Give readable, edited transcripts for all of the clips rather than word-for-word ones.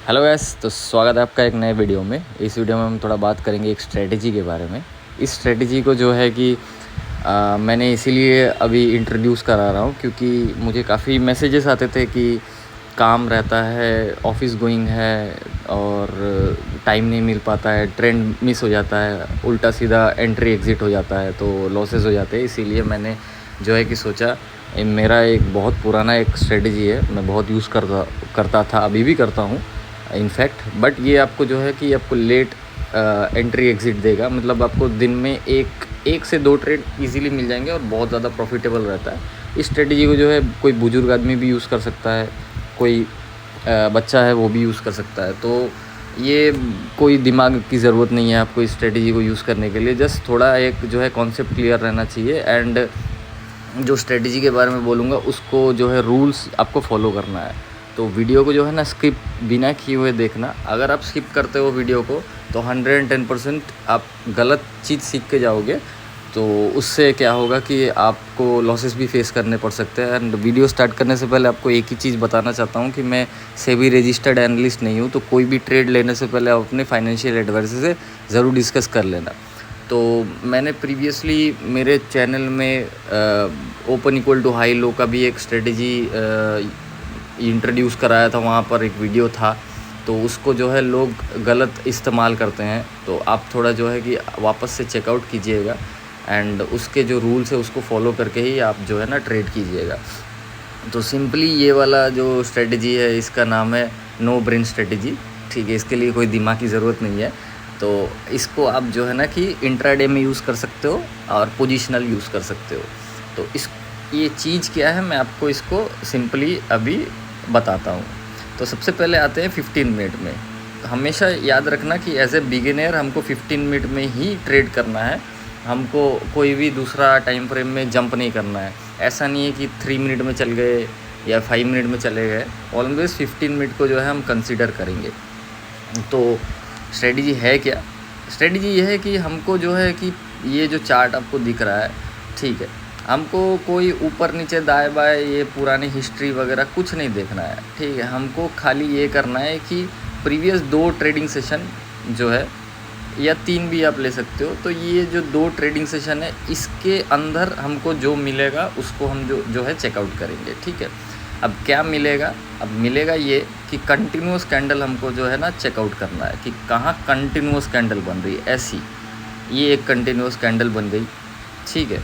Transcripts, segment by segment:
Hello guys, तो स्वागत है आपका एक नए वीडियो में। इस वीडियो में हम थोड़ा बात करेंगे एक स्ट्रेटजी के बारे में। इस स्ट्रेटजी को जो है कि मैंने इसीलिए अभी इंट्रोड्यूस करा रहा हूँ क्योंकि मुझे काफ़ी मैसेजेस आते थे कि काम रहता है, ऑफिस गोइंग है और टाइम नहीं मिल पाता है, ट्रेंड मिस हो जाता है, उल्टा सीधा एंट्री एग्ज़िट हो जाता है, तो लॉसेस हो जाते हैं। इसीलिए मैंने जो है कि सोचा, मेरा एक बहुत पुराना एक स्ट्रेटजी है, मैं बहुत यूज़ करता था, अभी भी करता हूँ इनफैक्ट। बट ये आपको जो है कि आपको लेट एंट्री एग्ज़िट देगा, मतलब आपको दिन में एक से दो ट्रेड इजीली मिल जाएंगे और बहुत ज़्यादा प्रॉफिटेबल रहता है। इस स्ट्रेटजी को जो है कोई बुजुर्ग आदमी भी यूज़ कर सकता है, कोई बच्चा है वो भी यूज़ कर सकता है। तो ये कोई दिमाग की ज़रूरत नहीं है आपको इस स्ट्रेटजी को यूज़ करने के लिए। जस्ट थोड़ा एक जो है कॉन्सेप्ट क्लियर रहना चाहिए। एंड जो स्ट्रेटजी के बारे में बोलूँगा उसको जो है रूल्स आपको फॉलो करना है। तो वीडियो को जो है ना स्किप बिना किए हुए देखना। अगर आप स्किप करते हो वीडियो को तो 110% आप गलत चीज़ सीख के जाओगे। तो उससे क्या होगा कि आपको लॉसेस भी फेस करने पड़ सकते हैं। एंड वीडियो स्टार्ट करने से पहले आपको एक ही चीज़ बताना चाहता हूँ कि मैं सेबी रजिस्टर्ड एनालिस्ट नहीं हूँ। तो कोई भी ट्रेड लेने से पहले आप अपने फाइनेंशियल एडवाइजर से ज़रूर डिस्कस कर लेना। तो मैंने प्रीवियसली मेरे चैनल में open equal to high low का भी एक स्ट्रेटजी इंट्रोड्यूस कराया था। वहाँ पर एक वीडियो था, तो उसको जो है लोग गलत इस्तेमाल करते हैं। तो आप थोड़ा जो है कि वापस से चेकआउट कीजिएगा एंड उसके जो रूल्स है उसको फॉलो करके ही आप जो है ना ट्रेड कीजिएगा। तो सिंपली ये वाला जो स्ट्रेटजी है इसका नाम है नो ब्रेन स्ट्रेटजी। ठीक है, इसके लिए कोई दिमाग की ज़रूरत नहीं है। तो इसको आप जो है ना कि इंट्राडे में यूज़ कर सकते हो और पोजिशनल यूज़ कर सकते हो। तो ये चीज़ क्या है, मैं आपको इसको सिंपली अभी बताता हूँ। तो सबसे पहले आते हैं 15 मिनट में। हमेशा याद रखना कि एज ए बिगिनर हमको 15 मिनट में ही ट्रेड करना है। हमको कोई भी दूसरा टाइम फ्रेम में जंप नहीं करना है। ऐसा नहीं है कि 3 मिनट में चल गए या 5 मिनट में चले गए। ऑलवेज 15 मिनट को जो है हम कंसिडर करेंगे। तो स्ट्रेटजी है क्या? स्ट्रेटजी ये है कि हमको जो है कि ये जो चार्ट आपको दिख रहा है, ठीक है, हमको कोई ऊपर नीचे दाएं बाएं ये पुरानी हिस्ट्री वगैरह कुछ नहीं देखना है। ठीक है, हमको खाली ये करना है कि प्रीवियस 2 ट्रेडिंग सेशन जो है या 3 भी आप ले सकते हो। तो ये जो 2 ट्रेडिंग सेशन है इसके अंदर हमको जो मिलेगा उसको हम जो है चेकआउट करेंगे। ठीक है, अब क्या मिलेगा? अब मिलेगा ये कि कंटिन्यूस कैंडल हमको जो है ना चेकआउट करना है कि कहाँ कंटिन्यूस कैंडल बन रही है। ऐसी ये एक कंटिन्यूस कैंडल बन गई, ठीक है,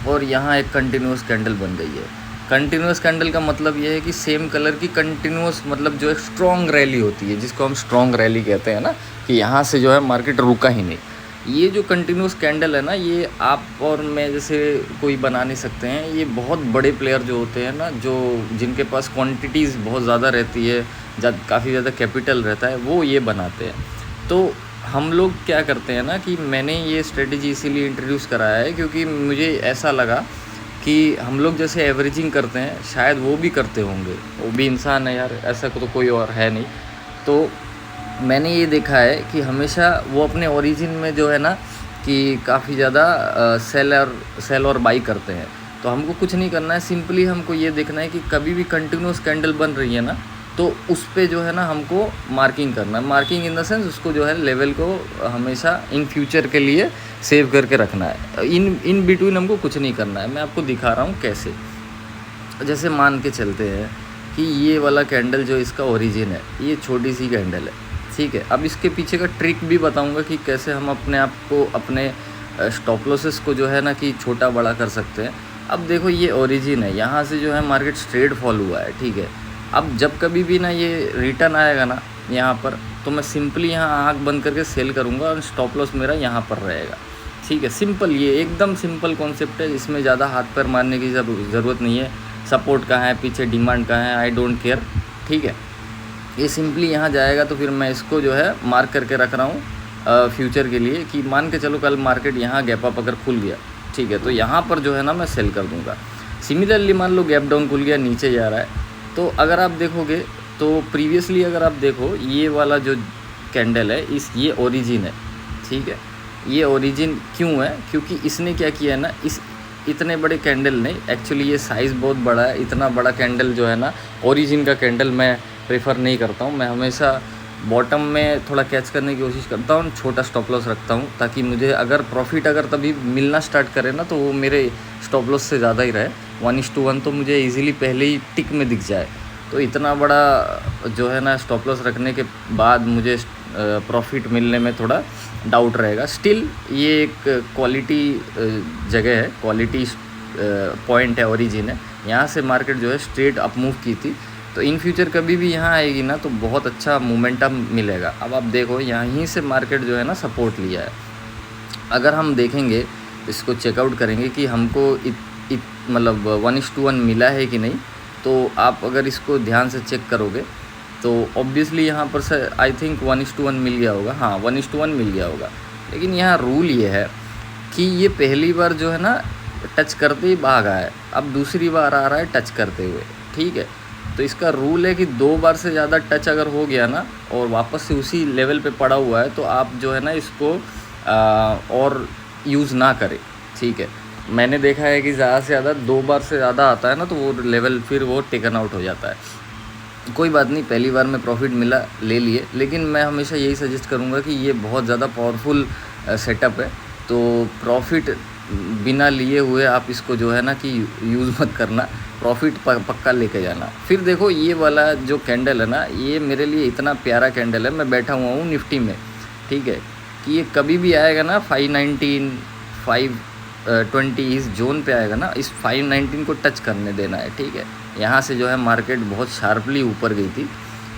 और यहाँ एक कंटिन्यूस कैंडल बन गई है। कंटिन्यूस कैंडल का मतलब ये है कि सेम कलर की कंटिन्यूस, मतलब जो एक स्ट्रॉन्ग रैली होती है जिसको हम स्ट्रॉन्ग रैली कहते हैं ना, कि यहाँ से जो है मार्केट रुका ही नहीं। ये जो कंटिन्यूस कैंडल है ना, ये आप और मैं जैसे कोई बना नहीं सकते हैं। ये बहुत बड़े प्लेयर जो होते हैं ना, जो जिनके पास क्वांटिटीज़ बहुत ज़्यादा रहती है, काफ़ी ज़्यादा कैपिटल रहता है, वो ये बनाते हैं। तो हम लोग क्या करते हैं ना कि मैंने ये स्ट्रेटजी इसीलिए इंट्रोड्यूस कराया है क्योंकि मुझे ऐसा लगा कि हम लोग जैसे एवरेजिंग करते हैं शायद वो भी करते होंगे, वो भी इंसान है यार, ऐसा तो कोई और है नहीं। तो मैंने ये देखा है कि हमेशा वो अपने ओरिजिन में जो है ना कि काफ़ी ज़्यादा सेल और बाई करते हैं। तो हमको कुछ नहीं करना है, सिंपली हमको ये देखना है कि कभी भी कंटिन्यूस कैंडल बन रही है ना, तो उस पे जो है ना हमको मार्किंग करना है। मार्किंग इन द सेंस उसको जो है लेवल को हमेशा इन फ्यूचर के लिए सेव करके रखना है। इन बिटवीन हमको कुछ नहीं करना है। मैं आपको दिखा रहा हूँ कैसे। जैसे मान के चलते हैं कि ये वाला कैंडल जो इसका ओरिजिन है, ये छोटी सी कैंडल है, ठीक है। अब इसके पीछे का ट्रिक भी बताऊंगा कि कैसे हम अपने आप को, अपने स्टॉप लॉसेस को जो है ना कि छोटा बड़ा कर सकते हैं। अब देखो ये ओरिजिन है, यहाँ से जो है मार्केट स्ट्रेट फॉल हुआ है, ठीक है। अब जब कभी भी ना ये रिटर्न आएगा ना यहाँ पर, तो मैं सिंपली यहाँ आँख बंद करके सेल करूँगा और स्टॉप लॉस मेरा यहाँ पर रहेगा, ठीक है। सिंपल, ये एकदम सिंपल कॉन्सेप्ट है, इसमें ज़्यादा हाथ पैर मारने की ज़रूरत नहीं है। सपोर्ट कहाँ है, पीछे डिमांड कहाँ है, आई डोंट केयर, ठीक है। ये सिंपली यहाँ जाएगा तो फिर मैं इसको जो है मार्क करके रख रहा हूँ फ्यूचर के लिए कि मान के चलो कल मार्केट यहाँ गैप अप अगर खुल गया, ठीक है, तो यहाँ पर जो है ना मैं सेल कर दूँगा। सिमिलरली मान लो गैप डाउन खुल गया, नीचे जा रहा है, तो अगर आप देखोगे तो प्रीवियसली अगर आप देखो ये वाला जो कैंडल है ये ओरिजिन है, ठीक है। ये ओरिजिन क्यों है? क्योंकि इसने क्या किया है ना, इतने बड़े कैंडल नहीं, एक्चुअली ये साइज़ बहुत बड़ा है। इतना बड़ा कैंडल जो है ना, ओरिजिन का कैंडल मैं प्रेफर नहीं करता हूँ। मैं हमेशा बॉटम में थोड़ा कैच करने की कोशिश करता हूँ, छोटा स्टॉप लॉस रखता हूँ, ताकि मुझे अगर प्रॉफिट अगर तभी मिलना स्टार्ट करे ना, तो वो मेरे स्टॉप लॉस से ज़्यादा ही रहे। 1:1 तो मुझे ईज़िली पहले ही टिक में दिख जाए। तो इतना बड़ा जो है ना स्टॉप लॉस रखने के बाद मुझे प्रॉफिट मिलने में थोड़ा डाउट रहेगा। स्टिल ये एक क्वालिटी जगह है, क्वालिटी पॉइंट है, ओरिजिन है। यहाँ से मार्केट जो है स्ट्रेट अप मूव की थी, तो इन फ्यूचर कभी भी यहाँ आएगी ना तो बहुत अच्छा मोमेंटम मिलेगा। अब आप देखो यहीं से मार्केट जो है ना सपोर्ट लिया है। अगर हम देखेंगे, इसको चेकआउट करेंगे कि हमको मतलब 1:1 मिला है कि नहीं, तो आप अगर इसको ध्यान से चेक करोगे तो ऑब्वियसली यहाँ पर से आई थिंक 1:1 मिल गया होगा। हाँ, 1:1 मिल गया होगा। लेकिन यहाँ रूल ये है कि ये पहली बार जो है ना टच करते ही भागा है, अब दूसरी बार आ रहा है टच करते हुए, ठीक है। तो इसका रूल है कि 2 बार से ज़्यादा टच अगर हो गया ना और वापस से उसी लेवल पे पड़ा हुआ है, तो आप जो है ना इसको और यूज़ ना करें, ठीक है। मैंने देखा है कि ज़्यादा से ज़्यादा 2 बार से ज़्यादा आता है ना, तो वो लेवल फिर वो टेकन आउट हो जाता है। कोई बात नहीं, पहली बार में प्रॉफिट मिला, ले लिए। लेकिन मैं हमेशा यही सजेस्ट करूँगा कि ये बहुत ज़्यादा पावरफुल सेटअप है, तो प्रॉफिट बिना लिए हुए आप इसको जो है ना कि यूज़ मत करना, प्रॉफिट पक्का लेके जाना। फिर देखो ये वाला जो कैंडल है ना, ये मेरे लिए इतना प्यारा कैंडल है। मैं बैठा हुआ हूँ निफ्टी में, ठीक है, कि ये कभी भी आएगा ना 519 520 इस जोन पे आएगा ना, इस 519 को टच करने देना है, ठीक है। यहाँ से जो है मार्केट बहुत शार्पली ऊपर गई थी,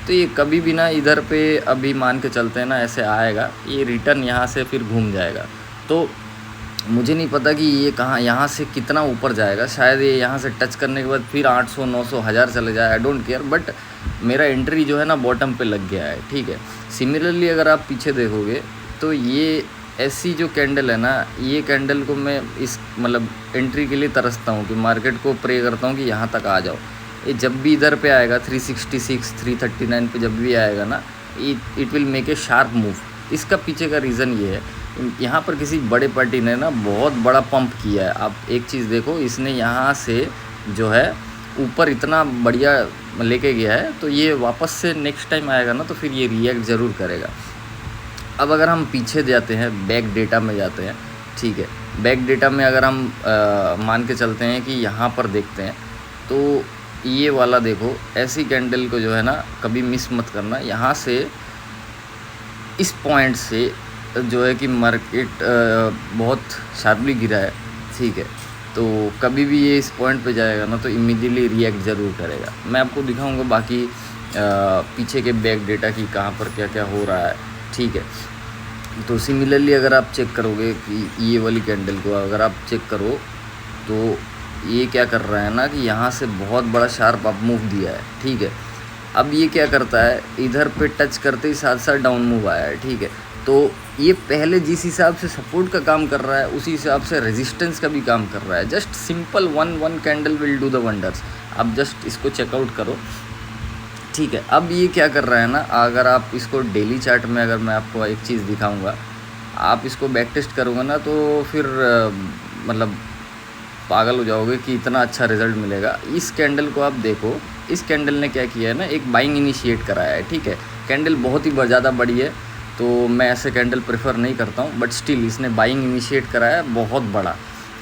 तो ये कभी भी ना इधर पे अभी मान के चलते हैं ना ऐसे आएगा, ये रिटर्न यहाँ से फिर घूम जाएगा। तो मुझे नहीं पता कि ये कहाँ यहाँ से कितना ऊपर जाएगा। शायद ये यहाँ से टच करने के बाद फिर 800 900 1000 चले जाए, आई डोंट केयर। बट मेरा एंट्री जो है ना बॉटम पे लग गया है, ठीक है। सिमिलरली अगर आप पीछे देखोगे तो ये ऐसी जो कैंडल है ना, ये कैंडल को मैं इस मतलब एंट्री के लिए तरसता हूँ कि मार्केट को प्रे करता हूँ कि यहाँ तक आ जाओ। ये जब भी इधर पे आएगा 366 339 पे जब भी आएगा ना, it will make a sharp move. इसका पीछे का रीज़न ये है, यहाँ पर किसी बड़े पार्टी ने ना बहुत बड़ा पंप किया है। आप एक चीज़ देखो, इसने यहाँ से जो है ऊपर इतना बढ़िया लेके गया है, तो ये वापस से नेक्स्ट टाइम आएगा ना तो फिर ये रिएक्ट ज़रूर करेगा। अब अगर हम पीछे जाते हैं, बैक डेटा में जाते हैं, ठीक है। बैक डेटा में अगर हम मान के चलते हैं कि यहाँ पर देखते हैं, तो ये वाला देखो, ऐसी कैंडल को जो है ना कभी मिस मत करना। यहाँ से इस पॉइंट से जो है कि मार्केट बहुत शार्पली गिरा है, ठीक है। तो कभी भी ये इस पॉइंट पे जाएगा ना तो इमीडिएटली रिएक्ट ज़रूर करेगा। मैं आपको दिखाऊंगा बाकी पीछे के बैक डेटा की कहाँ पर क्या क्या हो रहा है, ठीक है। तो सिमिलरली अगर आप चेक करोगे कि ये वाली कैंडल को अगर आप चेक करो, तो ये क्या कर रहा है ना कि यहाँ से बहुत बड़ा शार्प अप मूव दिया है, ठीक है। अब ये क्या करता है, इधर पे टच करते ही साथ साथ डाउन मूव आया है, ठीक है। तो ये पहले जिस हिसाब से सपोर्ट का काम कर रहा है उसी हिसाब से रेजिस्टेंस का भी काम कर रहा है। Just simple one candle will do the wonders. आप जस्ट इसको चेकआउट करो, ठीक है। अब ये क्या कर रहा है ना, अगर आप इसको डेली चार्ट में अगर मैं आपको एक चीज़ दिखाऊंगा, आप इसको बैक टेस्ट करोगे ना तो फिर मतलब पागल हो जाओगे कि इतना अच्छा रिजल्ट मिलेगा। इस कैंडल को आप देखो, इस कैंडल ने क्या किया है ना, एक बाइंग इनिशिएट कराया है, ठीक है। कैंडल बहुत ही ज़्यादा बड़ी है, तो मैं ऐसे कैंडल प्रेफर नहीं करता हूँ, बट स्टिल इसने बाइंग इनिशिएट कराया है बहुत बड़ा।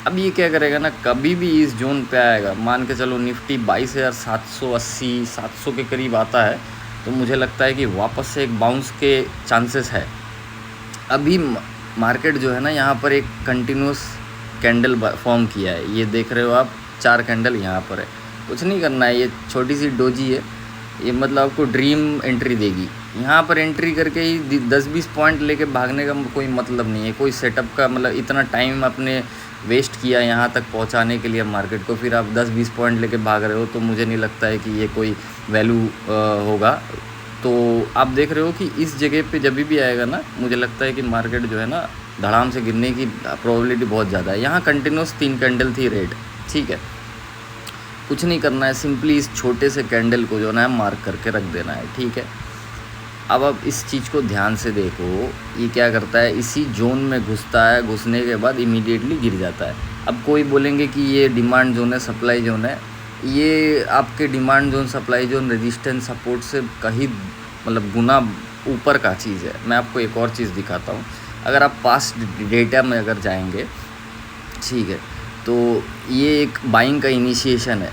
अब ये क्या करेगा ना, कभी भी इस जोन पे आएगा, मान के चलो निफ्टी 22,780 700 के करीब आता है, तो मुझे लगता है कि वापस से एक बाउंस के चांसेस है। अभी मार्केट जो है ना यहाँ पर एक कंटिन्यूस कैंडल फॉर्म किया है, ये देख रहे हो आप, 4 कैंडल यहाँ पर है। कुछ नहीं करना है, ये छोटी सी डोजी है, ये मतलब आपको ड्रीम एंट्री देगी। यहाँ पर एंट्री करके ही 10-20 पॉइंट लेके भागने का कोई मतलब नहीं है, कोई सेटअप का मतलब इतना टाइम आपने वेस्ट किया यहाँ तक पहुँचाने के लिए मार्केट को, फिर आप 10-20 पॉइंट लेके भाग रहे हो, तो मुझे नहीं लगता है कि ये कोई वैल्यू होगा। तो आप देख रहे हो कि इस जगह पे जब भी आएगा ना, मुझे लगता है कि मार्केट जो है ना धड़ाम से गिरने की प्रोबेबिलिटी बहुत ज़्यादा है। यहाँ कंटिन्यूस 3 कैंडल थी रेड, ठीक है। कुछ नहीं करना है, सिंपली इस छोटे से कैंडल को जो है मार्क करके रख देना है, ठीक है। अब आप इस चीज़ को ध्यान से देखो, ये क्या करता है, इसी जोन में घुसता है, घुसने के बाद इमीडिएटली गिर जाता है। अब कोई बोलेंगे कि ये डिमांड जोन है, सप्लाई जोन है, ये आपके demand zone, supply zone, resistance, support से कहीं मतलब गुना ऊपर का चीज़ है। मैं आपको एक और चीज़ दिखाता हूँ। अगर आप पास्ट डेटा में अगर जाएंगे, ठीक है, तो ये एक बाइंग का इनिशिएशन है।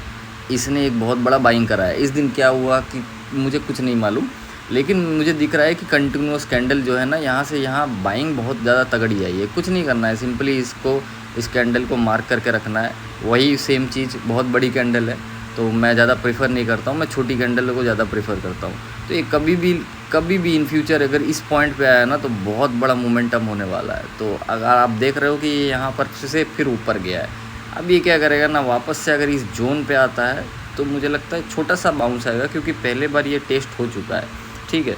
इसने एक बहुत बड़ा बाइंग करा है। इस दिन क्या हुआ कि मुझे कुछ नहीं मालूम, लेकिन मुझे दिख रहा है कि कंटिन्यूस कैंडल जो है ना, यहाँ से यहाँ बाइंग बहुत ज़्यादा तगड़ी है। ये कुछ नहीं करना है, सिंपली इसको, इस कैंडल को मार्क करके रखना है। वही सेम चीज़, बहुत बड़ी कैंडल है तो मैं ज़्यादा प्रेफर नहीं करता हूँ, मैं छोटी कैंडल को ज़्यादा प्रेफर करता हूँ। तो ये कभी भी इन फ्यूचर अगर इस पॉइंट पे आया ना तो बहुत बड़ा मोमेंटम होने वाला है। तो अगर आप देख रहे हो कि ये यहाँ पर से फिर ऊपर गया है, अब ये क्या करेगा ना, वापस से अगर इस जोन पे आता है तो मुझे लगता है छोटा सा बाउंस आएगा, क्योंकि पहले बार ये टेस्ट हो चुका है। ठीक है,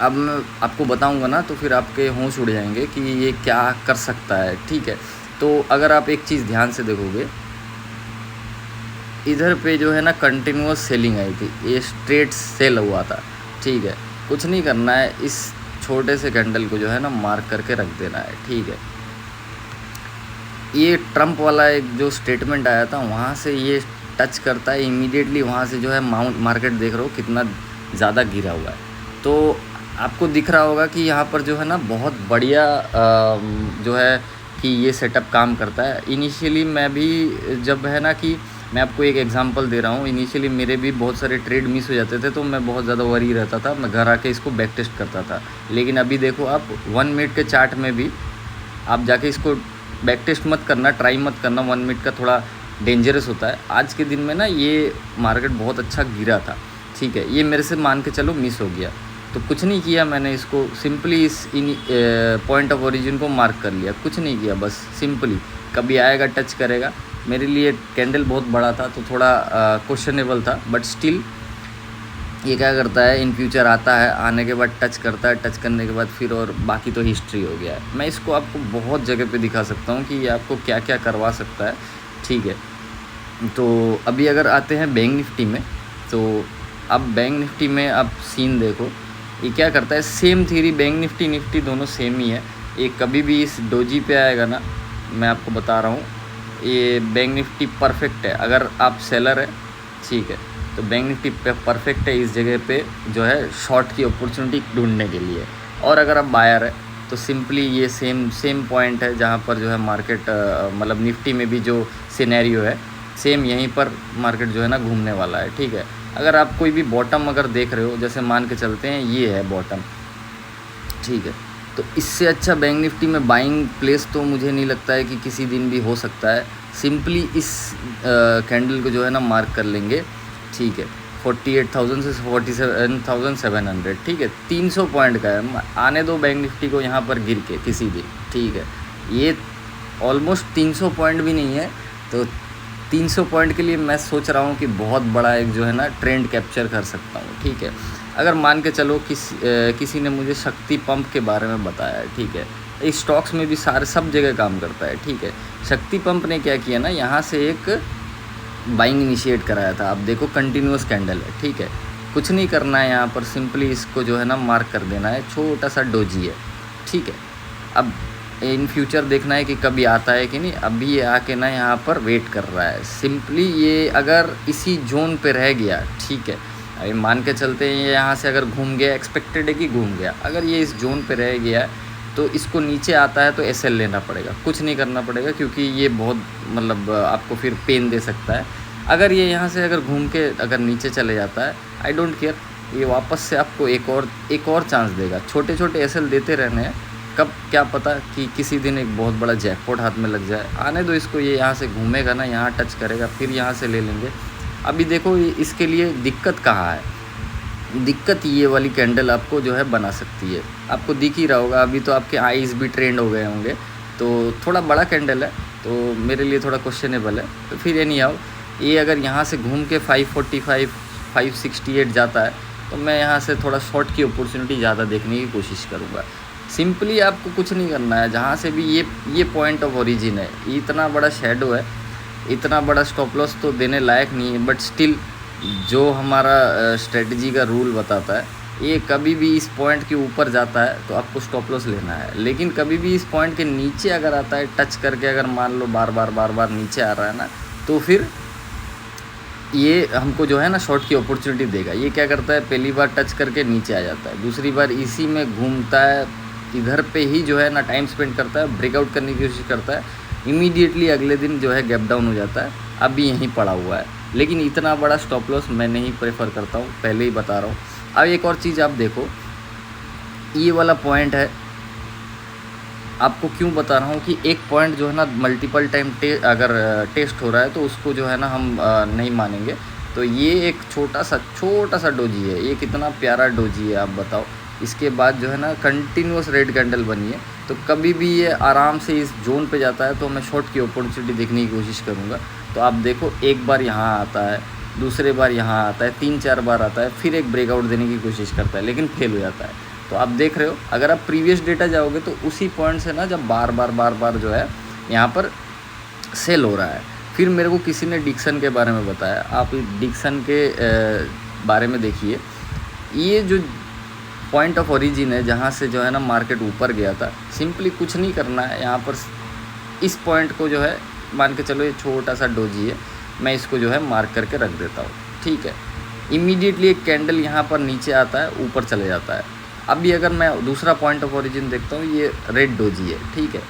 अब मैं आपको बताऊंगा ना तो फिर आपके होश उड़ जाएंगे कि ये क्या कर सकता है। ठीक है, तो अगर आप एक चीज़ ध्यान से देखोगे, इधर पे जो है ना कंटिन्यूस सेलिंग आई थी, ये स्ट्रेट सेल हुआ था। ठीक है, कुछ नहीं करना है, इस छोटे से कैंडल को जो है ना मार्क करके रख देना है। ठीक है, ये ट्रम्प वाला एक जो स्टेटमेंट आया था वहाँ से ये टच करता है इमीडिएटली, वहाँ से जो है मार्केट देख रहे हो कितना ज़्यादा गिरा हुआ है। तो आपको दिख रहा होगा कि यहाँ पर जो है ना बहुत बढ़िया जो है कि ये सेटअप काम करता है। इनिशियली मैं भी जब है ना कि मैं आपको एक एग्जांपल दे रहा हूँ, इनिशियली मेरे भी बहुत सारे ट्रेड मिस हो जाते थे तो मैं बहुत ज़्यादा वरी रहता था, मैं घर आके इसको बैक टेस्ट करता था। लेकिन अभी देखो आप 1 मिनट के चार्ट में भी आप जाके इसको बैक टेस्ट मत करना, ट्राई मत करना, 1 मिनट का थोड़ा डेंजरस होता है। आज के दिन में ना ये मार्केट बहुत अच्छा गिरा था। ठीक है, ये मेरे से मान के चलो मिस हो गया, तो कुछ नहीं किया मैंने, इसको सिंपली इस पॉइंट ऑफ ओरिजिन को मार्क कर लिया, कुछ नहीं किया, बस सिंपली कभी आएगा टच करेगा। मेरे लिए कैंडल बहुत बड़ा था तो थोड़ा क्वेश्चनेबल था, बट स्टिल ये क्या करता है, इन फ्यूचर आता है, आने के बाद टच करता है, टच करने के बाद फिर और बाकी तो हिस्ट्री हो गया है। मैं इसको आपको बहुत जगह पे दिखा सकता हूँ कि ये आपको क्या क्या करवा सकता है। ठीक है, तो अभी अगर आते हैं बैंक निफ्टी में, तो अब बैंक निफ्टी में आप सीन देखो, ये क्या करता है, सेम थ्योरी, बैंक निफ्टी दोनों सेम ही है। ये कभी भी इस डोजी पे आएगा ना, मैं आपको बता रहा हूँ, ये बैंक निफ्टी परफेक्ट है। अगर आप सेलर है, ठीक है, तो बैंक निफ्टी परफेक्ट है इस जगह पे जो है शॉर्ट की अपॉर्चुनिटी ढूंढने के लिए। और अगर आप बायर है तो सिंपली ये सेम पॉइंट है जहाँ पर जो है मार्केट मतलब निफ्टी में भी जो सिनेरियो है सेम यहीं पर मार्केट जो है ना घूमने वाला है। ठीक है, अगर आप कोई भी बॉटम अगर देख रहे हो, जैसे मान के चलते हैं ये है बॉटम, ठीक है, तो इससे अच्छा बैंक निफ्टी में बाइंग प्लेस तो मुझे नहीं लगता है कि किसी दिन भी हो सकता है। सिंपली इस कैंडल को जो है ना मार्क कर लेंगे। ठीक है, 48,000 से 47,700, ठीक है, 300 पॉइंट का है, आने दो बैंक निफ्टी को यहाँ पर गिर के किसी दिन। ठीक है, ये ऑलमोस्ट 300 पॉइंट भी नहीं है, तो 300 पॉइंट के लिए मैं सोच रहा हूँ कि बहुत बड़ा एक जो है ना ट्रेंड कैप्चर कर सकता हूँ। ठीक है, अगर मान के चलो किसी ने मुझे शक्ति पंप के बारे में बताया है, ठीक है, इस स्टॉक्स में भी सारे सब जगह काम करता है। ठीक है, शक्ति पंप ने क्या किया ना, यहाँ से एक बाइंग इनिशिएट कराया था। आप देखो कंटिन्यूस कैंडल है। ठीक है, कुछ नहीं करना है, यहाँ पर सिंपली इसको जो है ना मार्क कर देना है, छोटा सा डोजी है। ठीक है, अब इन फ्यूचर देखना है कि कभी आता है कि नहीं। अभी ये आके ना यहाँ पर वेट कर रहा है। सिंपली ये अगर इसी जोन पे रह गया, ठीक है, अभी मान के चलते हैं ये यहाँ से अगर घूम गया, एक्सपेक्टेड है कि घूम गया, अगर ये इस जोन पे रह गया तो इसको नीचे आता है तो एसएल लेना पड़ेगा, कुछ नहीं करना पड़ेगा, क्योंकि ये बहुत मतलब आपको फिर पेन दे सकता है। अगर ये यहाँ से अगर घूम के अगर नीचे चले जाता है, आई डोंट केयर, ये वापस से आपको एक और चांस देगा। छोटे छोटे एसएल देते रहने हैं, कब क्या पता कि किसी दिन एक बहुत बड़ा जैकपॉट हाथ में लग जाए। आने दो इसको, ये यहाँ से घूमेगा ना, यहाँ टच करेगा, फिर यहाँ से ले लेंगे। अभी देखो इसके लिए दिक्कत कहाँ है, दिक्कत ये वाली कैंडल आपको जो है बना सकती है, आपको दिख ही रहा होगा। अभी तो आपके आईज भी ट्रेंड हो गए होंगे, तो थोड़ा बड़ा कैंडल है तो मेरे लिए थोड़ा क्वेश्चनेबल है। तो फिर ये नहीं आओ, ये अगर यहाँ से घूम के 545 568 जाता है तो मैं यहाँ से थोड़ा शॉर्ट की अपॉर्चुनिटी ज़्यादा देखने की कोशिश करूँगा। सिंपली आपको कुछ नहीं करना है, जहाँ से भी ये पॉइंट ऑफ ओरिजिन है, इतना बड़ा शेडो है, इतना बड़ा स्टॉप लॉस तो देने लायक नहीं है, बट स्टिल जो हमारा स्ट्रेटजी का रूल बताता है, ये कभी भी इस पॉइंट के ऊपर जाता है तो आपको स्टॉप लॉस लेना है। लेकिन कभी भी इस पॉइंट के नीचे अगर आता है, टच करके अगर मान लो बार बार नीचे आ रहा है ना, तो फिर ये हमको जो है ना शॉर्ट की अपॉर्चुनिटी देगा। ये क्या करता है, पहली बार टच करके नीचे आ जाता है, दूसरी बार इसी में घूमता है, इधर पे ही जो है ना टाइम स्पेंड करता है, ब्रेकआउट करने की कोशिश करता है, इमीडिएटली अगले दिन जो है गैप डाउन हो जाता है, अभी यहीं पड़ा हुआ है। लेकिन इतना बड़ा स्टॉप लॉस मैं नहीं प्रेफर करता हूँ, पहले ही बता रहा हूँ। अब एक और चीज़ आप देखो, ये वाला पॉइंट है, आपको क्यों बता रहा हूँ कि एक पॉइंट जो है ना मल्टीपल टाइम अगर टेस्ट हो रहा है तो उसको जो है ना हम नहीं मानेंगे। तो ये एक छोटा सा डोजी है, ये कितना प्यारा डोजी है आप बताओ। इसके बाद जो है ना कंटिन्यूस रेड कैंडल बनी है, तो कभी भी ये आराम से इस जोन पे जाता है तो मैं शॉर्ट की अपॉर्चुनिटी देखने की कोशिश करूँगा। तो आप देखो, एक बार यहाँ आता है, दूसरे बार यहाँ आता है, 3-4 बार आता है, फिर एक ब्रेकआउट देने की कोशिश करता है, लेकिन फेल हो जाता है। तो आप देख रहे हो, अगर आप प्रीवियस डेटा जाओगे तो उसी पॉइंट से ना जब बार बार जो है यहाँ पर सेल हो रहा है। फिर मेरे को किसी ने डिक्सन के बारे में बताया, आप डिक्सन के बारे में देखिए, ये जो पॉइंट ऑफ ओरिजिन है जहाँ से जो है ना मार्केट ऊपर गया था, सिंपली कुछ नहीं करना है, यहाँ पर इस पॉइंट को जो है मान के चलो ये छोटा सा डोजी है, मैं इसको जो है मार्क करके रख देता हूँ, ठीक है। इमीडिएटली एक कैंडल यहाँ पर नीचे आता है, ऊपर चले जाता है। अभी अगर मैं दूसरा पॉइंट ऑफ ओरिजिन देखता हूँ, ये रेड डोजी है, ठीक है।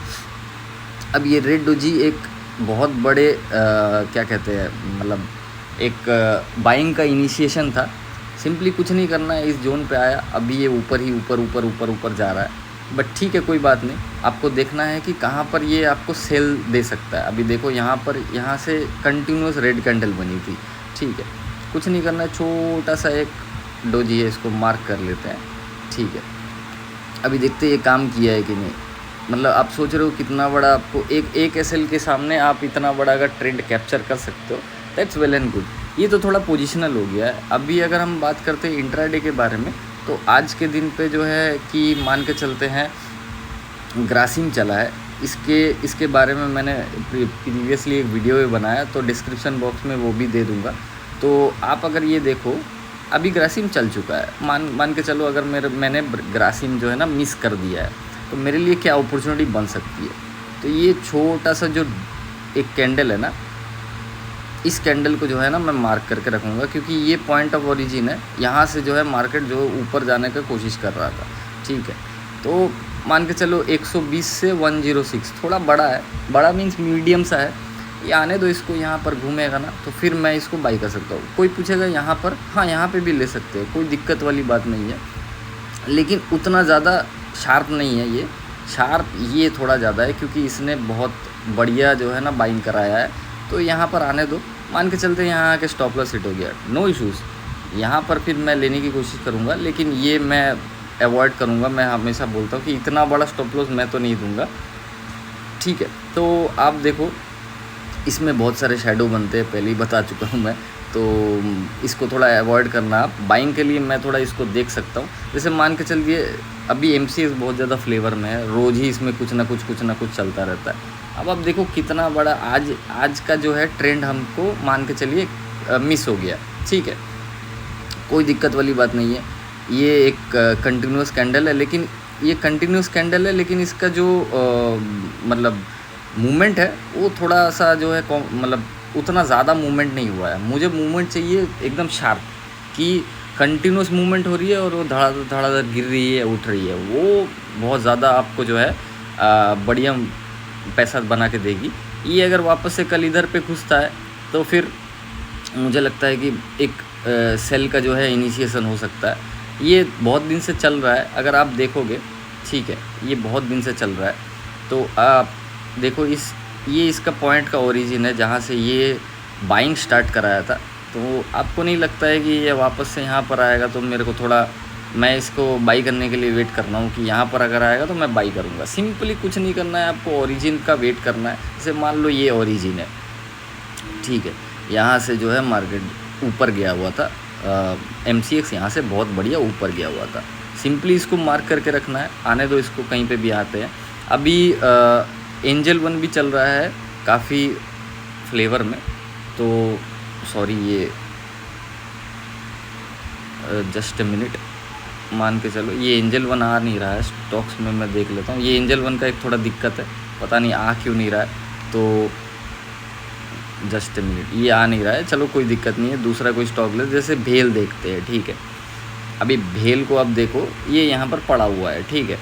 अब ये रेड डोजी एक बहुत बड़े क्या कहते हैं, मतलब एक बाइंग का इनिशिएशन था। सिंपली कुछ नहीं करना है, इस जोन पे आया, अभी ये ऊपर ही ऊपर जा रहा है, बट ठीक है कोई बात नहीं। आपको देखना है कि कहाँ पर ये आपको सेल दे सकता है। अभी देखो यहाँ पर, यहाँ से कंटिन्यूस रेड कैंडल बनी थी, ठीक है। कुछ नहीं करना है, छोटा सा एक डोजी है, इसको मार्क कर लेते हैं, ठीक है। अभी देखते हैं ये काम किया है कि नहीं। मतलब आप सोच रहे हो कितना बड़ा, आपको एक एसएल के सामने आप इतना बड़ा अगर ट्रेंड कैप्चर कर सकते हो, दैट्स वेल एंड गुड। ये तो थोड़ा पोजिशनल हो गया है। अभी अगर हम बात करते हैं इंट्राडे के बारे में, तो आज के दिन पे जो है कि मान के चलते हैं ग्रासिम चला है, इसके बारे में मैंने प्रीवियसली एक वीडियो भी बनाया, तो डिस्क्रिप्शन बॉक्स में वो भी दे दूँगा। तो आप अगर ये देखो, अभी ग्रासिम चल चुका है, मान के चलो अगर मैंने ग्रासिम जो है ना मिस कर दिया है, तो मेरे लिए क्या अपॉर्चुनिटी बन सकती है। तो ये छोटा सा जो एक कैंडल है ना, इस कैंडल को जो है ना मैं मार्क करके रखूँगा, क्योंकि ये पॉइंट ऑफ ओरिजिन है, यहाँ से जो है मार्केट जो ऊपर जाने का कोशिश कर रहा था, ठीक है। तो मान के चलो 120 से 106 थोड़ा बड़ा है, बड़ा मीन्स मीडियम सा है, ये आने दो, इसको यहाँ पर घूमेगा ना तो फिर मैं इसको बाई कर सकता हूँ। कोई पूछेगा यहाँ पर, हाँ यहाँ पे भी ले सकते हैं, कोई दिक्कत वाली बात नहीं है, लेकिन उतना ज़्यादा शार्प नहीं है ये। शार्प ये थोड़ा ज़्यादा है, क्योंकि इसने बहुत बढ़िया जो है ना बाइंग कराया है। तो यहाँ पर आने दो, मान के चलते यहाँ आके स्टॉप लॉस हिट हो गया, नो इश्यूज़। यहाँ पर फिर मैं लेने की कोशिश करूँगा, लेकिन ये मैं अवॉइड करूँगा। मैं हमेशा बोलता हूँ कि इतना बड़ा स्टॉप लॉस मैं तो नहीं दूँगा, ठीक है। तो आप देखो, इसमें बहुत सारे शेडो बनते हैं, पहले ही बता चुका हूँ मैं, तो इसको थोड़ा अवॉइड करना। आप बाइंग के लिए मैं थोड़ा इसको देख सकता हूँ। जैसे मान के चलिए अभी MCX बहुत ज़्यादा फ्लेवर में है, रोज़ ही इसमें कुछ ना कुछ चलता रहता है। अब आप देखो कितना बड़ा आज का जो है ट्रेंड हमको मान के चलिए मिस हो गया, ठीक है, कोई दिक्कत वाली बात नहीं है। ये एक कंटिन्यूस कैंडल है, लेकिन इसका जो मतलब मूवमेंट है वो थोड़ा सा जो है मतलब उतना ज़्यादा मूवमेंट नहीं हुआ है। मुझे मूवमेंट चाहिए एकदम शार्प, कि कंटिन्यूस मूवमेंट हो रही है और वो धड़ाधड़ गिर रही है, उठ रही है, वो बहुत ज़्यादा आपको जो है बढ़िया पैसा बना के देगी। ये अगर वापस से कल इधर पे घुसता है तो फिर मुझे लगता है कि एक सेल का जो है इनिशिएशन हो सकता है। ये बहुत दिन से चल रहा है, अगर आप देखोगे, ठीक है, ये बहुत दिन से चल रहा है। तो आप देखो, ये इसका पॉइंट का ओरिजिन है जहाँ से ये बाइंग स्टार्ट कराया था। तो आपको नहीं लगता है कि ये वापस से यहाँ पर आएगा? तो मेरे को थोड़ा, मैं इसको बाई करने के लिए वेट कर रहा हूँ कि यहाँ पर अगर आएगा तो मैं बाई करूँगा। सिंपली कुछ नहीं करना है आपको, ओरिजिन का वेट करना है। जैसे मान लो ये ओरिजिन है, ठीक है, यहाँ से जो है मार्केट ऊपर गया हुआ था, MCX यहाँ से बहुत बढ़िया ऊपर गया हुआ था। सिंपली इसको मार्क करके रखना है, आने दो इसको, कहीं पे भी आते हैं। अभी एंजल 1 भी चल रहा है काफ़ी फ्लेवर में, तो सॉरी, ये जस्ट ए मिनट, मान के चलो ये एंजल 1 आ नहीं रहा है स्टॉक्स में, मैं देख लेता हूँ। ये एंजल 1 का एक थोड़ा दिक्कत है, पता नहीं आ क्यों नहीं रहा है। तो जस्ट मिनट, ये आ नहीं रहा है, चलो कोई दिक्कत नहीं है, दूसरा कोई स्टॉक ले, जैसे भेल देखते हैं, ठीक है। अभी भेल को अब देखो, ये यहाँ पर पड़ा हुआ है, ठीक है।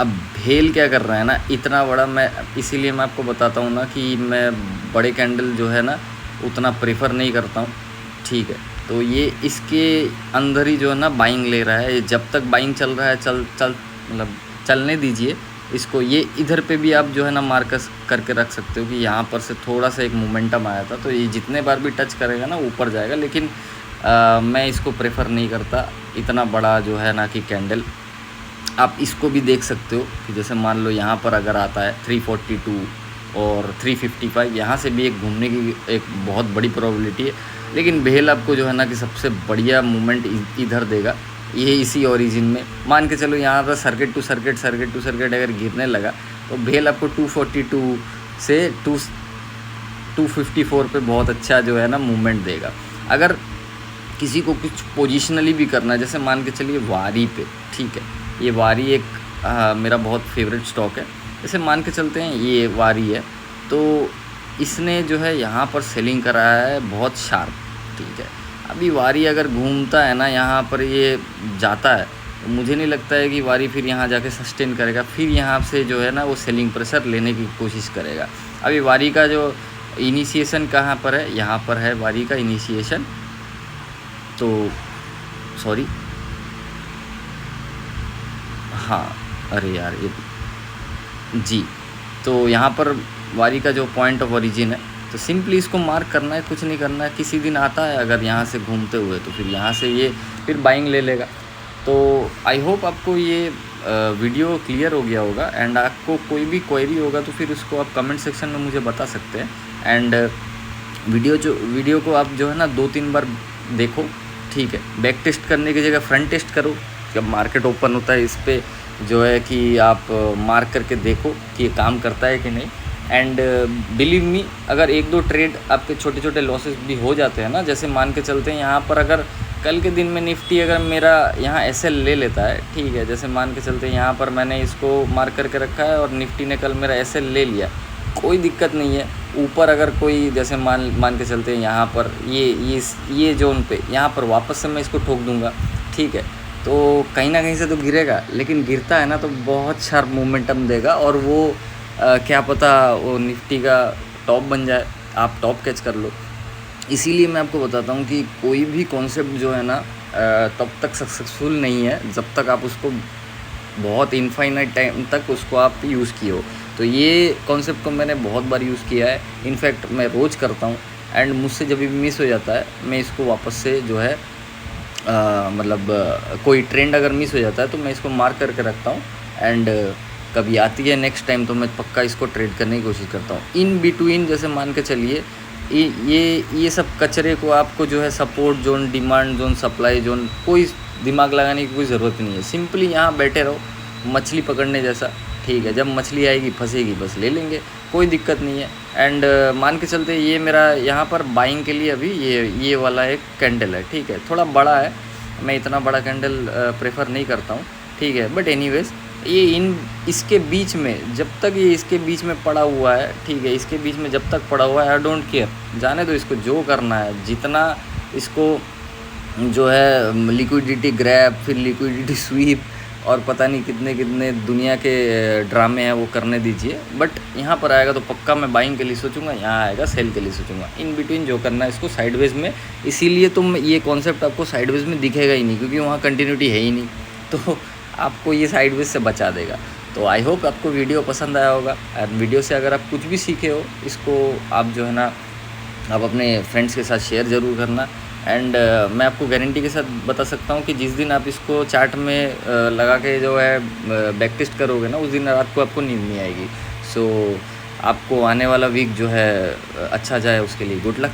अब भेल क्या कर रहा है ना, इतना बड़ा, मैं इसीलिए मैं आपको बताता हूँ ना कि मैं बड़े कैंडल जो है ना उतना प्रेफर नहीं करता हूँ, ठीक है। तो ये इसके अंदर ही जो है ना बाइंग ले रहा है, जब तक बाइंग चल रहा है मतलब चलने दीजिए इसको। ये इधर पे भी आप जो है ना मार्कस करके रख सकते हो कि यहाँ पर से थोड़ा सा एक मोमेंटम आया था, तो ये जितने बार भी टच करेगा ना ऊपर जाएगा, लेकिन मैं इसको प्रेफर नहीं करता इतना बड़ा जो है ना कि कैंडल। आप इसको भी देख सकते हो कि जैसे मान लो यहाँ पर अगर आता है 342 और 355, यहाँ से भी एक घूमने की एक बहुत बड़ी प्रोबेबिलिटी है, लेकिन भेल आपको जो है ना कि सबसे बढ़िया मूवमेंट इधर देगा, ये इसी ओरिजिन में। मान के चलो यहाँ पर सर्किट टू सर्किट अगर गिरने लगा तो भेल आपको 242 से 254 पे बहुत अच्छा जो है ना मूवमेंट देगा। अगर किसी को कुछ पोजिशनली भी करना है, जैसे मान के चलिए वारी पे, ठीक है, ये वारी एक मेरा बहुत फेवरेट स्टॉक है। जैसे मान के चलते हैं ये वारी है, तो इसने जो है यहाँ पर सेलिंग कराया है बहुत शार्प, ठीक है। अभी वारी अगर घूमता है ना यहाँ पर ये जाता है, तो मुझे नहीं लगता है कि वारी फिर यहाँ जाके सस्टेन करेगा, फिर यहाँ से जो है ना वो सेलिंग प्रेशर लेने की कोशिश करेगा। अभी वारी का जो इनिशिएशन कहाँ पर है, यहाँ पर है वारी का इनिशिएशन, तो सॉरी, हाँ, अरे यार ये जी, तो यहाँ पर वारी का जो पॉइंट ऑफ ओरिजिन है, तो सिंपली इसको मार्क करना है, कुछ नहीं करना है। किसी दिन आता है अगर यहाँ से घूमते हुए, तो फिर यहाँ से ये फिर बाइंग ले लेगा। तो आई होप आपको ये वीडियो क्लियर हो गया होगा, एंड आपको कोई भी क्वेरी होगा तो फिर उसको आप कमेंट सेक्शन में मुझे बता सकते हैं। एंड वीडियो को आप जो है ना 2-3 बार देखो, ठीक है। बैक टेस्ट करने की जगह फ्रंट टेस्ट करो, जब मार्केट ओपन होता है इस पर जो है कि आप मार्क करके देखो कि ये काम करता है कि नहीं। एंड बिलीव मी, अगर 1-2 ट्रेड आपके छोटे छोटे लॉसेस भी हो जाते हैं ना, जैसे मान के चलते हैं यहाँ पर अगर कल के दिन में निफ्टी अगर मेरा यहाँ एसएल ले लेता है, ठीक है, जैसे मान के चलते हैं यहाँ पर मैंने इसको मार्क करके रखा है और निफ्टी ने कल मेरा एसएल ले लिया, कोई दिक्कत नहीं है। ऊपर अगर कोई जैसे मान के चलते हैं यहाँ पर ये जोन पे यहाँ पर वापस से मैं इसको ठोक दूँगा, ठीक है, तो कहीं ना कहीं से तो गिरेगा, लेकिन गिरता है ना तो बहुत शार्प मोमेंटम देगा, और वो क्या पता वो निफ्टी का टॉप बन जाए, आप टॉप कैच कर लो। इसीलिए मैं आपको बताता हूँ कि कोई भी कॉन्सेप्ट जो है ना तब तक सक्सेसफुल नहीं है जब तक आप उसको बहुत इनफाइनाइट टाइम तक उसको आप यूज़ किए हो। तो ये कॉन्सेप्ट को मैंने बहुत बार यूज़ किया है, इनफैक्ट मैं रोज़ करता हूँ, एंड मुझसे जब भी मिस हो जाता है मैं इसको वापस से जो है मतलब कोई ट्रेंड अगर मिस हो जाता है तो मैं इसको मार्क करके रखता हूँ, एंड कभी आती है नेक्स्ट टाइम तो मैं पक्का इसको ट्रेड करने की कोशिश करता हूँ। इन बिटवीन जैसे मान के चलिए ये सब कचरे को आपको जो है support zone, demand zone, supply zone, कोई दिमाग लगाने की कोई ज़रूरत नहीं है। सिंपली यहाँ बैठे रहो, मछली पकड़ने जैसा, ठीक है। जब मछली आएगी फंसेगी बस ले लेंगे, कोई दिक्कत नहीं है। एंड मान के चलते ये मेरा यहाँ पर बाइंग के लिए अभी ये वाला एक कैंडल है, ठीक है, थोड़ा बड़ा है, मैं इतना बड़ा कैंडल प्रेफर नहीं करता हूँ, ठीक है। बट एनीवेज ये इसके बीच में जब तक ये इसके बीच में पड़ा हुआ है, ठीक है, इसके बीच में जब तक पड़ा हुआ है आई डोंट केयर, जाने दो इसको, जो करना है, जितना इसको जो है लिक्विडिटी ग्रैब, फिर लिक्विडिटी स्वीप और पता नहीं कितने कितने दुनिया के ड्रामे हैं वो करने दीजिए। बट यहाँ पर आएगा तो पक्का मैं बाइंग के लिए सोचूंगा, यहाँ आएगा सेल के लिए सोचूंगा। इन बिटवीन जो करना है इसको साइडवेज में, इसीलिए तुम ये कॉन्सेप्ट आपको साइडवेज में दिखेगा ही नहीं, क्योंकि वहाँ कंटिन्यूटी है ही नहीं, तो आपको ये साइडवेज से बचा देगा। तो आई होप आपको वीडियो पसंद आया होगा, और वीडियो से अगर आप कुछ भी सीखे हो इसको आप जो है ना आप अपने फ्रेंड्स के साथ शेयर ज़रूर करना। एंड मैं आपको गारंटी के साथ बता सकता हूँ कि जिस दिन आप इसको चार्ट में लगा के जो है बैक टेस्ट करोगे ना, उस दिन रात को आपको नींद नहीं आएगी। सो आपको आने वाला वीक जो है अच्छा जाए, उसके लिए गुड लक।